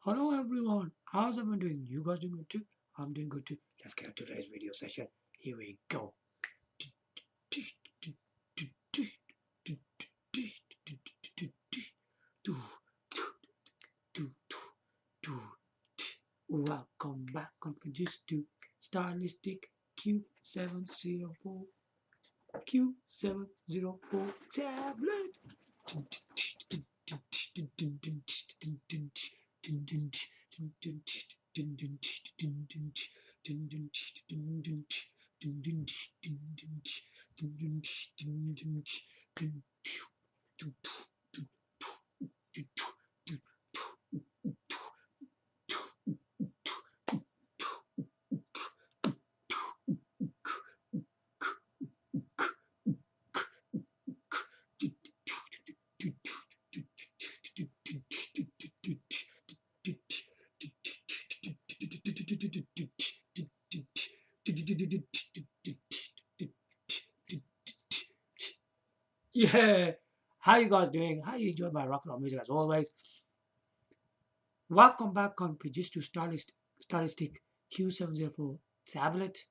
Hello everyone, how's everyone doing? You guys doing good too? I'm doing good too. Let's get to today's video session. Here we go. Welcome back on Fujitsu Stylistic Q704 Q704 tablet. Yeah, how you guys doing? How you enjoying my rock and roll music as always? Welcome back on Fujitsu Stylistic Q704 tablet.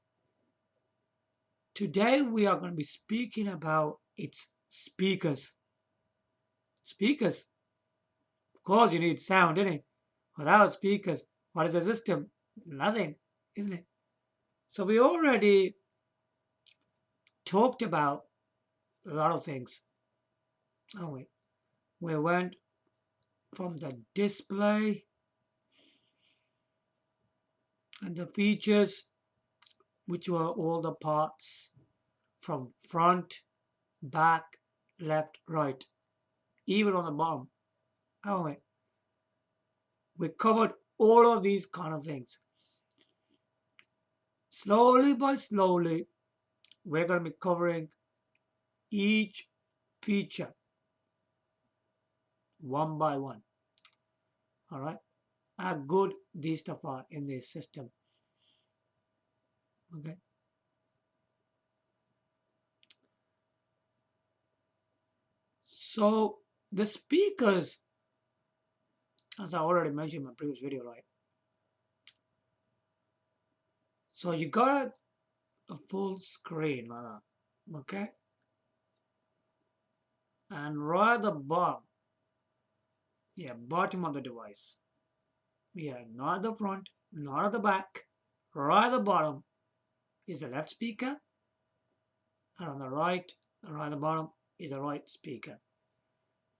Today we are going to be speaking about its speakers. Speakers, of course, you need sound, innit? Without speakers, what is a system? Nothing, isn't it? So we already talked about a lot of things, haven't we? We went from the display and the features, which were all the parts from front, back, left, right, even on the bottom, haven't we? We covered all of these kind of things. Slowly by slowly, we're going to be covering each feature one by one. All right, how good these stuff are in this system. Okay. So the speakers, as I already mentioned in my previous video, right? So you got a full screen like that, okay? And right at the bottom, yeah, bottom of the device, yeah, not at the front, not at the back, right at the bottom is the left speaker, and on the right at the bottom is the right speaker.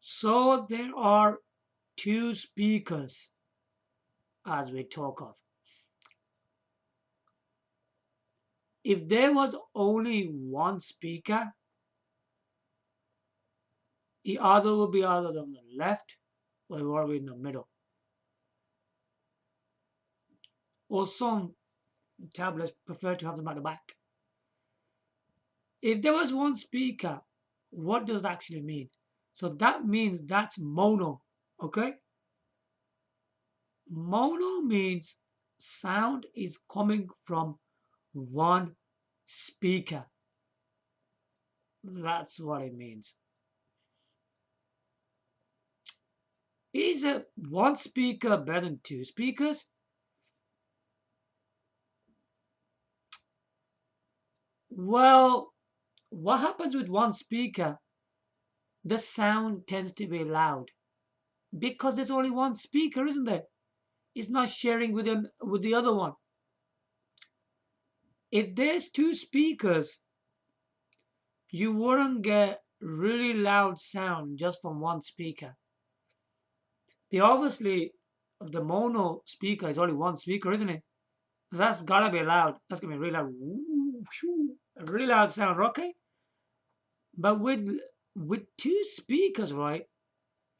So there are two speakers as we talk of. If there was only one speaker, it either would be either on the left or it would be in the middle. Or some tablets prefer to have them at the back. If there was one speaker, what does that actually mean? So that means that's mono, okay? Mono means sound is coming from one speaker. That's what it means. Is one speaker better than two speakers? Well, what happens with one speaker? The sound tends to be loud because there's only one speaker, isn't there? It's not sharing with the other one. If there's two speakers, you wouldn't get really loud sound just from one speaker. Obviously, the mono speaker is only one speaker, isn't it? That's gotta be loud. That's gonna be really loud. A really loud sound, okay? But with two speakers, right?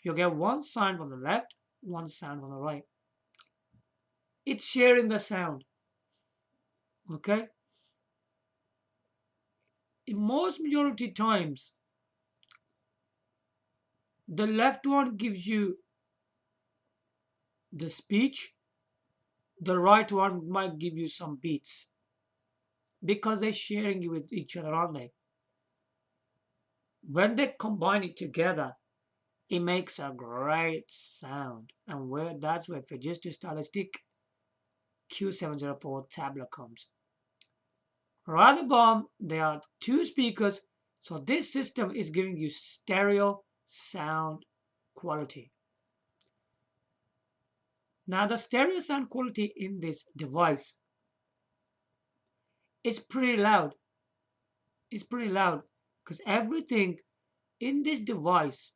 You get one sound from the left, one sound from the right. It's sharing the sound. Okay? In most majority times, the left one gives you the speech, the right one might give you some beats because they're sharing it with each other, aren't they? When they combine it together, It makes a great sound, and that's where Fujitsu Stylistic Q704 tablet comes. Rather bomb, there are two speakers, so this system is giving you stereo sound quality. Now the stereo sound quality in this device is pretty loud. It's pretty loud because everything in this device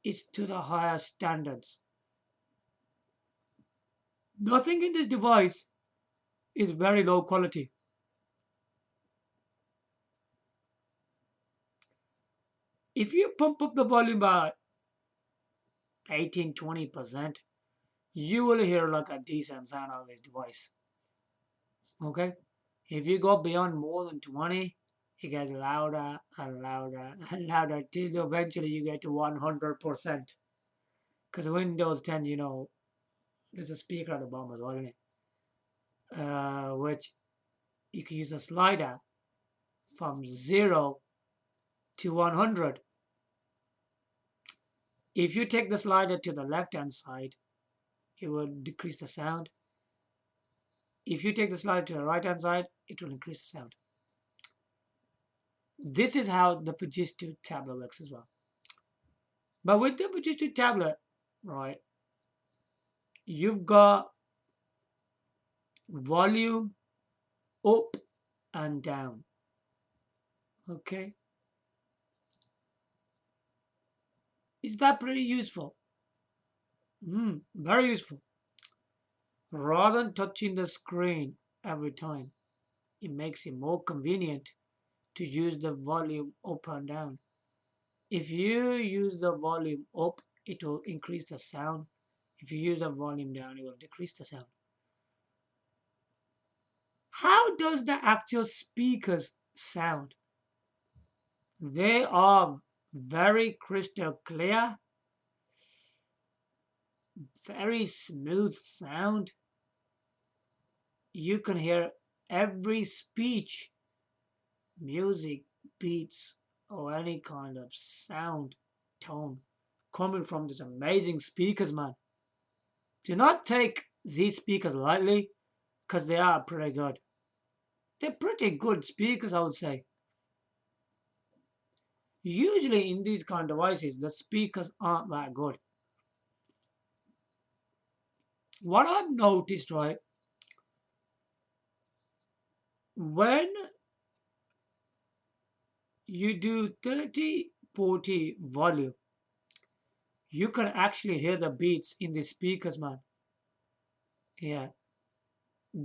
is to the higher standards. Nothing in this device is very low quality. If you pump up the volume by 18-20%, you will hear like a decent sound out of this device. Okay? If you go beyond more than 20, it gets louder and louder and louder till eventually you get to 100%. Because Windows 10, there's a speaker at the bottom as well, isn't it? Which you can use a slider from 0 to 100. If you take the slider to the left hand side, it will decrease the sound. If you take the slider to the right hand side, it will increase the sound. This is how the Fujitsu tablet works as well. But with the Fujitsu tablet, right, you've got volume up and down. Okay, is that pretty useful? Very useful. Rather than touching the screen every time, it makes it more convenient to use the volume up and down. If you use the volume up, it will increase the sound. If you use the volume down, it will decrease the sound. How does the actual speakers sound? They are very crystal clear, very smooth sound. You can hear every speech, music, beats, or any kind of sound tone coming from these amazing speakers, man. Do not take these speakers lightly because they are pretty good. They're pretty good speakers, I would say. Usually in these kind of devices, the speakers aren't that good. What I've noticed, right, when you do 30-40 volume, you can actually hear the beats in the speakers, man. Yeah.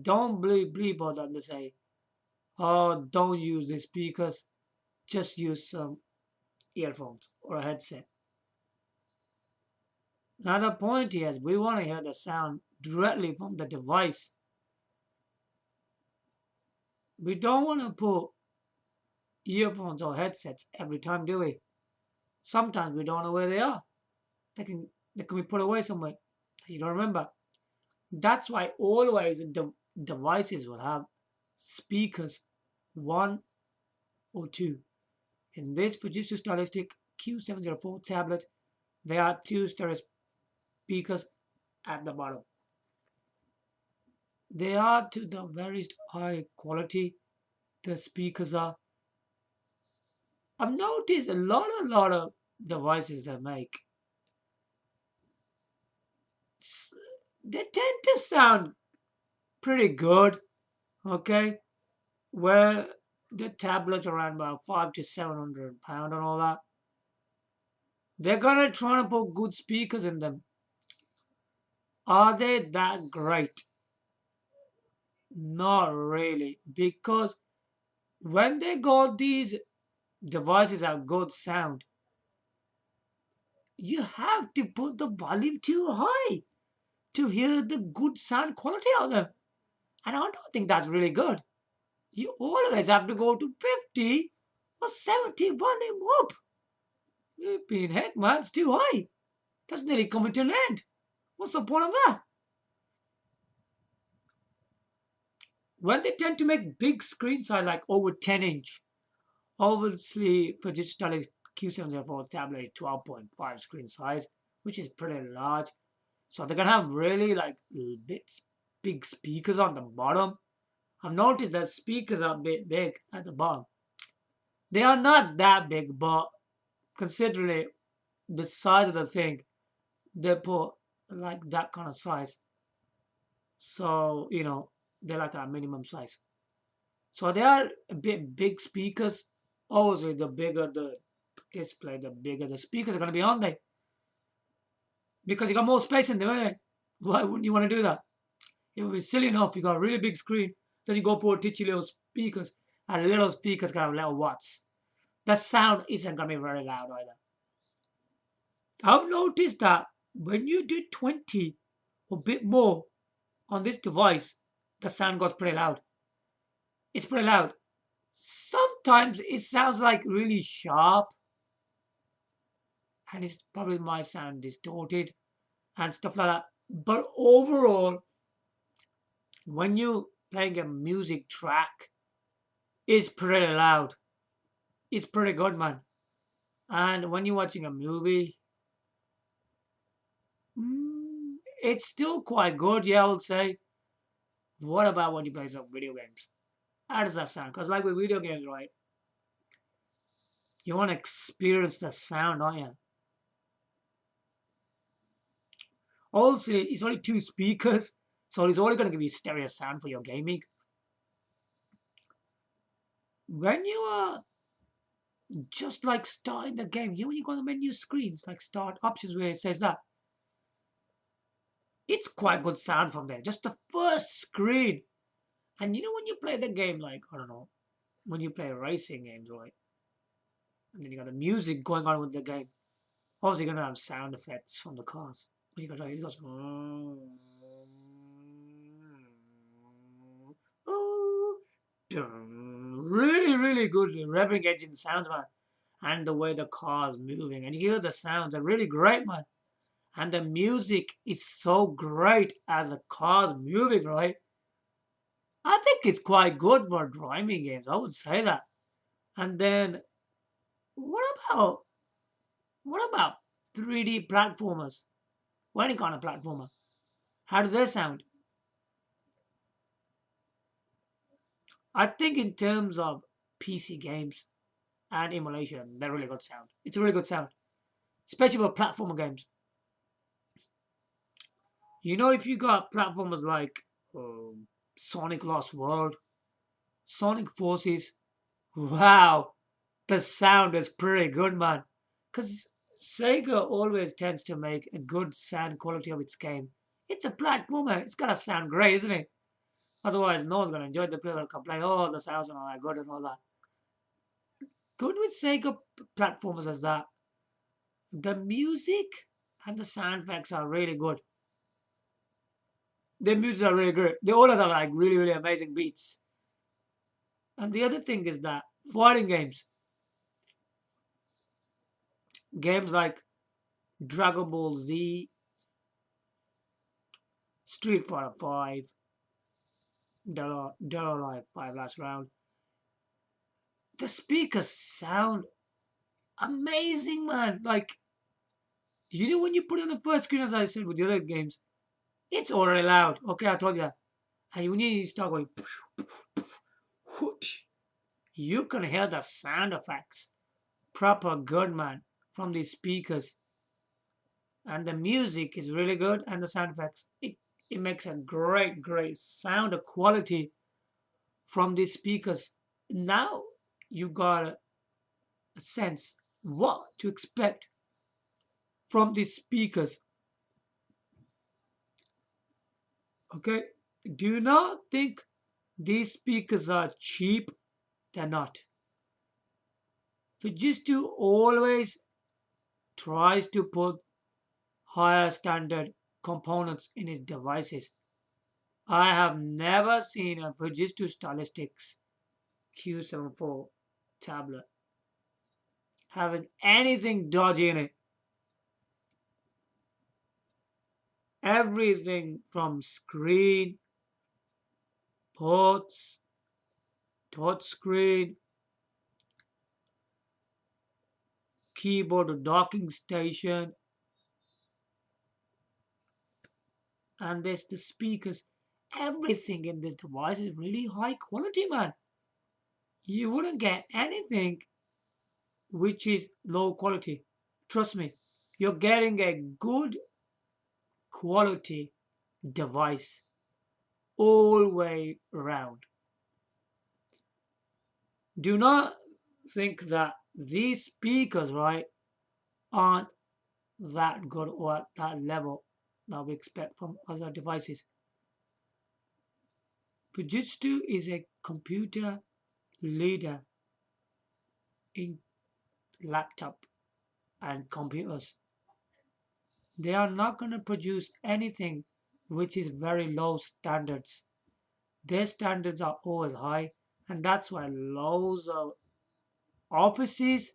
Don't believe what they say. Oh, don't use the speakers. Just use some earphones or a headset. Now the point is, we want to hear the sound directly from the device. We don't want to put earphones or headsets every time, do we? Sometimes we don't know where they are. They can be put away somewhere. You don't remember. That's why always the devices will have speakers, one or two. In this Fujitsu Stylistic Q704 tablet, there are two stereo speakers at the bottom. They are to the very high quality. The speakers are. I've noticed a lot of devices they make. They tend to sound pretty good. Okay, where the tablets around about 500 to 700 pound and all that. They're gonna try to put good speakers in them. Are they that great? Not really, because when they got these devices have good sound, you have to put the volume too high to hear the good sound quality of them. And I don't think that's really good. You always have to go to 50 or 70 volume up. Flipping heck, man, it's too high. That's nearly coming to an end. What's the point of that? When they tend to make big screen size like over 10-inch, obviously for digital Q704 tablet is 12.5 screen size, which is pretty large. So they're gonna have really like bits, big speakers on the bottom. I've noticed that speakers are a bit big at the bottom. They are not that big, but considering the size of the thing, they put like that kind of size. So, they're like a minimum size. So they are a bit big speakers. Obviously, the bigger the display, the bigger the speakers are going to be on there. Because you got more space in there, right? Why wouldn't you want to do that? It would be silly enough. You got a really big screen, then you go put teachy little speakers, and little speakers got little watts. The sound isn't going to be very loud either. I've noticed that when you do 20 or a bit more on this device, the sound goes pretty loud. It's pretty loud. Sometimes it sounds like really sharp, and it's probably my sound distorted and stuff like that. But overall, when you playing a music track, it's pretty loud. It's pretty good, man. And when you're watching a movie, it's still quite good, yeah, I would say. What about when you play some video games? How does that sound? Because like with video games, right, you want to experience the sound, don't you? Also, it's only two speakers, so it's only going to give you stereo sound for your gaming. When you are just like starting the game, when you go on the menu screens, like start options where it says that, it's quite good sound from there. Just the first screen. And when you play the game, like, I don't know, when you play racing games, right? And then you got the music going on with the game. Obviously, you're going to have sound effects from the cars. But you got, it goes, really, really good revving engine sounds, man. And the way the car's moving. And you hear the sounds are really great, man. And the music is so great as the car's moving, right? I think it's quite good for driving games. I would say that. And then what about what about 3D platformers? Or any kind of platformer? How do they sound? I think in terms of PC games and emulation, they're really good sound. It's a really good sound, especially for platformer games. If you got platformers like Sonic Lost World, Sonic Forces, wow, the sound is pretty good, man. Because Sega always tends to make a good sound quality of its game. It's a platformer. It's gotta sound great, isn't it? Otherwise, no one's gonna enjoy it. The people will complain, oh, the sounds are not that good and all that. Good with Sega platformers is that the music and the sound effects are really good. The music are really good. They always have like really, really amazing beats. And the other thing is that fighting games like Dragon Ball Z, Street Fighter 5, Dead or Alive 5 Last Round, the speakers sound amazing, man. Like, when you put it on the first screen, as I said with the other games, it's already loud. Okay, I told you that. And when you start going, you can hear the sound effects. Proper good, man, from these speakers. And the music is really good, and the sound effects. It makes a great, great sound quality from these speakers. Now you've got a sense what to expect from these speakers. Okay, do not think these speakers are cheap. They're not. Fujitsu always tries to put higher standard components in its devices. I have never seen a Fujitsu Stylistics Q704 tablet having anything dodgy in it. Everything from screen, ports, touch screen, keyboard docking station, and there's the speakers. Everything in this device is really high quality, man. You wouldn't get anything which is low quality. Trust me, you're getting a good quality device all way around. Do not think that these speakers, right, aren't that good or at that level that we expect from other devices. Fujitsu is a computer leader in laptop and computers. They are not going to produce anything which is very low standards. Their standards are always high, and that's why loads of offices,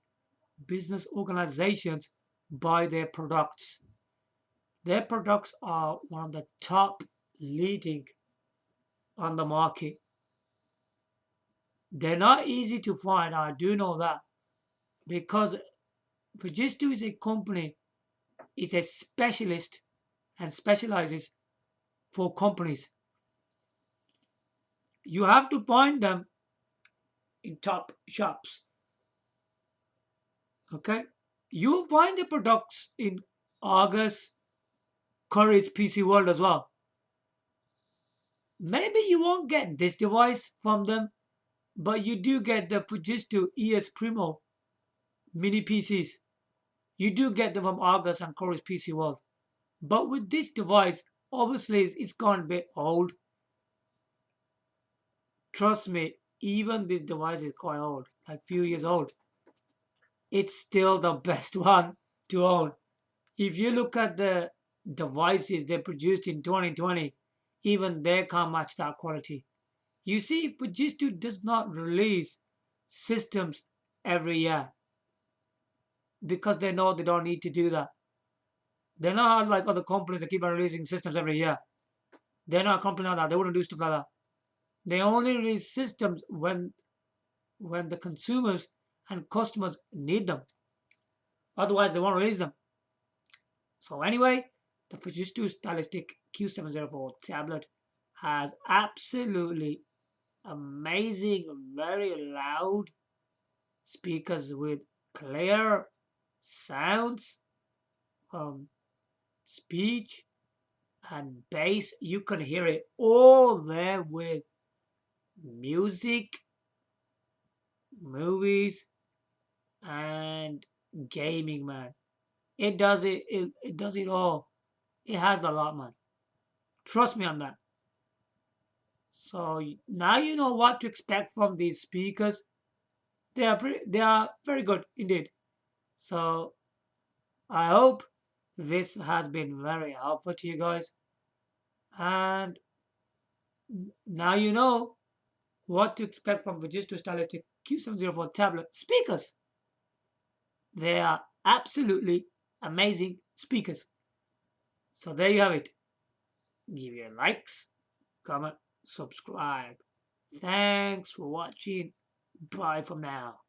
business organizations buy their products. Their products are one of the top leading on the market. They're not easy to find, I do know that, because Fujitsu is a company, is a specialist and specializes for companies. You have to find them in top shops. Okay? You find the products in August, Courage PC World as well. Maybe you won't get this device from them, but you do get the Fujitsu ES Primo mini PCs. You do get them from August and Courage PC World. But with this device, obviously it's gone a bit old. Trust me, even this device is quite old, like few years old. It's still the best one to own. If you look at the devices they produced in 2020, even they can't match that quality. You see, Fujitsu does not release systems every year because they know they don't need to do that. They're not like other companies that keep on releasing systems every year. They're not a company like that. They wouldn't do stuff like that. They only release systems when the consumers and customers need them. Otherwise, they won't release them. So anyway, the Fujitsu Stylistic Q704 tablet has absolutely amazing, very loud speakers with clear sounds from speech and bass. You can hear it all there with music, movies, and gaming, man. It does it all. It has a lot, man. Trust me on that. So now you know what to expect from these speakers. They are very good indeed. So I hope this has been very helpful to you guys. And now you know what to expect from Fujitsu Stylistic Q704 tablet speakers. They are absolutely amazing speakers. So there you have it. Give your likes, comment, subscribe. Thanks for watching. Bye for now.